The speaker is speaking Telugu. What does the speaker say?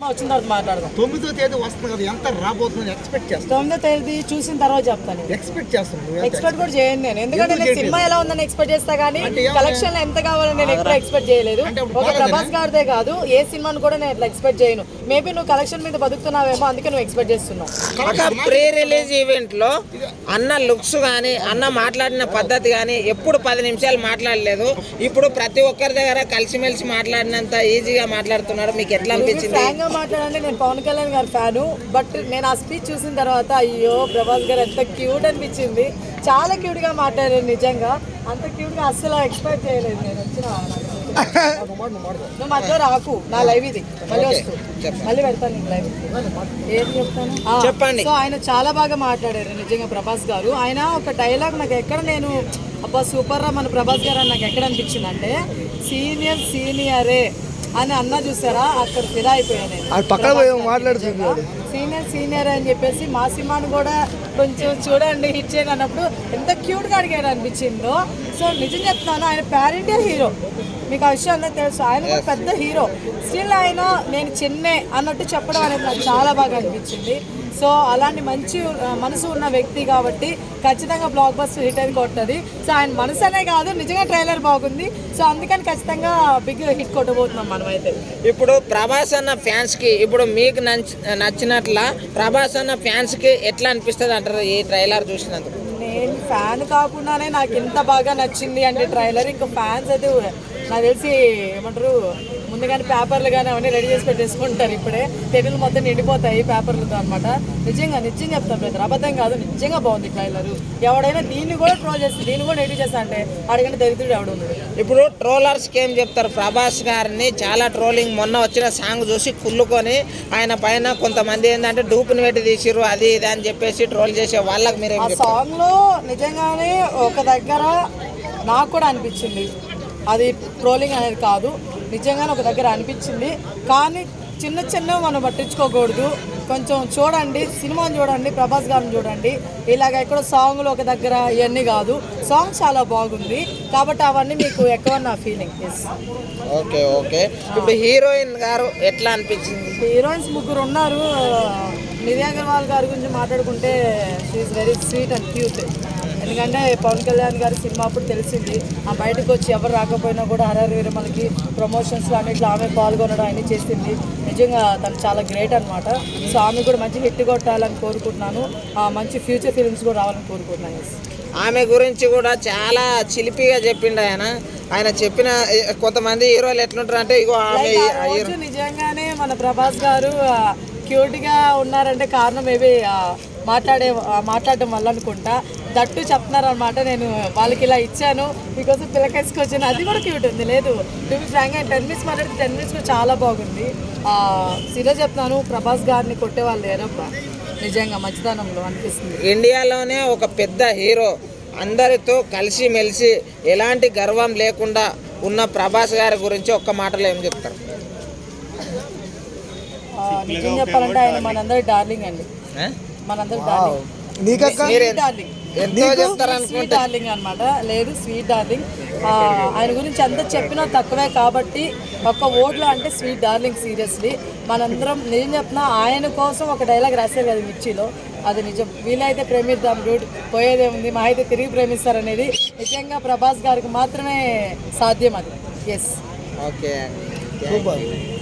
వచ్చిన తర్వాత మాట్లాడదాం. 9వ తేదీ వస్తుంది కదా, ఎంత రాబోతుందని ఎక్స్పెక్ట్ చేస్తాను. 9వ తేదీ చూసిన తర్వాత చెప్తాను. ఎక్స్పెక్ట్ చేస్తాను. ఎక్స్పెక్ట్ కూడా చేయను నేను, ఎందుకంటే నేను సినిమా ఎలా ఉందని ఎక్స్పెక్ట్ చేస్తా కానీ కలెక్షన్ ఎంత కావాలని నేను ఎప్పుడు ఎక్స్పెక్ట్ చేయలేదు. ఒక ప్రభాస్ గారిదే కాదు, ఏ సినిమాను కూడా నేను ఎట్లా ఎక్స్పెక్ట్ చేయను. మేబీ నువ్వు కలెక్షన్ మీద బతుకుతున్నావేమో, అందుకే నువ్వు ఎక్స్పెక్ట్ చేస్తున్నావు. ఒక ప్రీ రిలీజ్ ఈవెంట్ లో అన్న లుక్స్ కానీ అన్న మాట్లాడిన పద్ధతి కానీ ఎప్పుడు 10 నిమిషాలు మాట్లాడలేదు. ఇప్పుడు ప్రతి ఒక్కరి దగ్గర కలిసిమెలిసి మాట్లాడినంత ఈజీగా మాట్లాడుతున్నారు. మీకు ఎట్లా అనిపించింది? మాట్లాడండి, నేను పవన్ కళ్యాణ్ గారి ఫ్యాను, బట్ నేను ఆ స్పీచ్ చూసిన తర్వాత అయ్యో ప్రభాస్ గారు ఎంత క్యూట్ అనిపించింది. చాలా క్యూట్ గా మాట్లాడారు, నిజంగా అంత క్యూట్ గా అస్సలు ఎక్స్పెక్ట్ చేయలేదు. నేను వచ్చిన నువ్వు మధ్యలో రాకు, నా లైవ్ ఇది మళ్ళీ వస్తూ మళ్ళీ పెడతాను లైవ్. ఏం చెప్తాను చెప్పండి. సో ఆయన చాలా బాగా మాట్లాడారు నిజంగా ప్రభాస్ గారు. ఆయన ఒక డైలాగ్ నాకు ఎక్కడ నేను అబ్బా సూపర్ రా మన ప్రభాస్ గారు అని నాకు ఎక్కడ అనిపించింది అంటే, సీనియరే అని అన్న చూసారా, అక్కడ ఫిదా అయిపోయాను. సీనియర్ అని చెప్పేసి మా సినిమాను కూడా కొంచెం చూడండి హిట్ చేయను అన్నప్పుడు ఎంత క్యూట్గా అడిగాడు అనిపించిందో. సో నిజం చెప్తున్నాను, ఆయన పాన్ ఇండియా హీరో, మీకు ఆ విషయం అందరూ తెలుసు. ఆయన కూడా పెద్ద హీరో, స్టిల్ ఆయన నేను చిన్నే అన్నట్టు చెప్పడం అనేది నాకు చాలా బాగా అనిపించింది. సో అలాంటి మంచి మనసు ఉన్న వ్యక్తి కాబట్టి ఖచ్చితంగా బ్లాక్ బస్టర్ హిట్ అని కొట్టది. సో ఆయన మనసు అనే కాదు, నిజంగా ట్రైలర్ బాగుంది. సో అందుకని ఖచ్చితంగా బిగ్ హిట్ కొట్టబోతున్నాం మనం అయితే. ఇప్పుడు ప్రభాస్ అన్న ఫ్యాన్స్ కి, ఇప్పుడు మీకు నచ్చినట్ల ప్రభాస్ అన్న ఫ్యాన్స్ కి ఎట్లా అనిపిస్తుంది అంటారు ఈ ట్రైలర్ చూసినందుకు? నేను ఫ్యాన్ కాకుండానే నాకు ఎంత బాగా నచ్చింది అంటే ట్రైలర్. ఇంకా ఫ్యాన్స్ అయితే నాకు తెలిసి ఏమంటారు, ముందుగానే పేపర్లు కానీ అవన్నీ రెడీ చేసి పెట్టేసుకుంటారు. ఇప్పుడే తెలుగులు మొత్తం నిండిపోతాయి పేపర్లతో అనమాట. నిజంగా చెప్తాను బ్రదర్, అబద్ధం కాదు, నిజంగా బాగుంది ట్రైలర్. ఎవడైనా దీన్ని కూడా ట్రోల్ చేస్తే, దీన్ని కూడా ఎడిట్ చేస్తా అంటే అడిగంటే దరిద్రుడు ఎవడు ఉన్నాడు. ఇప్పుడు ట్రోలర్స్కి ఏం చెప్తారు? ప్రభాస్ గారిని చాలా ట్రోలింగ్, మొన్న వచ్చిన సాంగ్ చూసి కుళ్ళుకొని ఆయన పైన కొంతమంది ఏంటంటే డూపుని పెట్టి తీసిరు అది ఇది అని చెప్పేసి ట్రోల్ చేసే వాళ్ళకి మీరు ఆ సాంగ్లో నిజంగానే ఒక దగ్గర నాకు కూడా అనిపించింది, అది ట్రోలింగ్ అనేది కాదు, నిజంగానే ఒక దగ్గర అనిపించింది. కానీ చిన్న మనం పట్టించుకోకూడదు. కొంచెం చూడండి, సినిమాని చూడండి, ప్రభాస్ గారిని చూడండి. ఇలాగ ఎక్కడ సాంగ్లో ఒక దగ్గర ఇవన్నీ కాదు, సాంగ్ చాలా బాగుంది కాబట్టి అవన్నీ మీకు ఎక్కువ నా ఫీలింగ్. ఓకే. ఇప్పుడు హీరోయిన్ గారు ఎట్లా అనిపించింది? హీరోయిన్స్ 3 ఉన్నారు. నిధి అగర్వాల్ గారి గురించి మాట్లాడుకుంటే she is very sweet and cute. ఎందుకంటే పవన్ కళ్యాణ్ గారి సినిమా అప్పుడు తెలిసింది, ఆ బయటకు వచ్చి ఎవరు రాకపోయినా కూడా హర్రర్ వీరమలకి ప్రమోషన్స్లో అన్నిట్లో ఆమె పాల్గొనడం అన్నీ చేసింది. నిజంగా తను చాలా గ్రేట్ అనమాట. సో ఆమె కూడా మంచి హిట్ కొట్టాలని కోరుకుంటున్నాను, మంచి ఫ్యూచర్ ఫిల్మ్స్ కూడా రావాలని కోరుకుంటున్నాను. ఆమె గురించి కూడా చాలా చిలిపిగా చెప్పిండు ఆయన చెప్పిన కొంతమంది హీరోలు ఎట్లుంటారు అంటే, ఇగో ఆమె నిజంగానే మన ప్రభాస్ గారు క్యూట్గా ఉన్నారంటే కారణం మేబీ మాట్లాడడం వల్ల అనుకుంటా. దట్టు చెప్తున్నారు అనమాట, నేను వాళ్ళకి ఇలా ఇచ్చాను మీకోసం పిల్లకేసుకొచ్చాను, అది కూడా క్యూట్ ఉంది. లేదు టు బి ఫ్రాంక్, 10 మినిట్స్ మాట్లాడితే 10 మినిట్స్ కూడా చాలా బాగుంది. సీరియస్ చెప్తున్నాను, ప్రభాస్ గారిని కొట్టేవాళ్ళు లేరబ్బా, నిజంగా మంచితనంలో అనిపిస్తుంది. ఇండియాలోనే ఒక పెద్ద హీరో, అందరితో కలిసిమెలిసి ఎలాంటి గర్వం లేకుండా ఉన్న ప్రభాస్ గారి గురించి ఒక్క మాటలో ఏం చెప్తారు? నిజం చెప్పాలంటే ఆయన మనందరి డార్లింగ్ అండి, మనందరి డార్లింగ్ డార్లింగ్ అనమాట. లేదు స్వీట్ డార్లింగ్. ఆయన గురించి అంతా చెప్పినా తక్కువే కాబట్టి ఒక్క ఓట్లో అంటే స్వీట్ డార్లింగ్. సీరియస్లీ మనందరం నిజం చెప్పినా ఆయన కోసం ఒక డైలాగ్ రాశారు కదా మిర్చిలో, అది నిజం. వీలైతే ప్రేమిద్దాం డూడ్, పోయేదే ఉంది, మా అయితే తిరిగి ప్రేమిస్తారనేది నిజంగా ప్రభాస్ గారికి మాత్రమే సాధ్యం అది. ఎస్. ఓకే.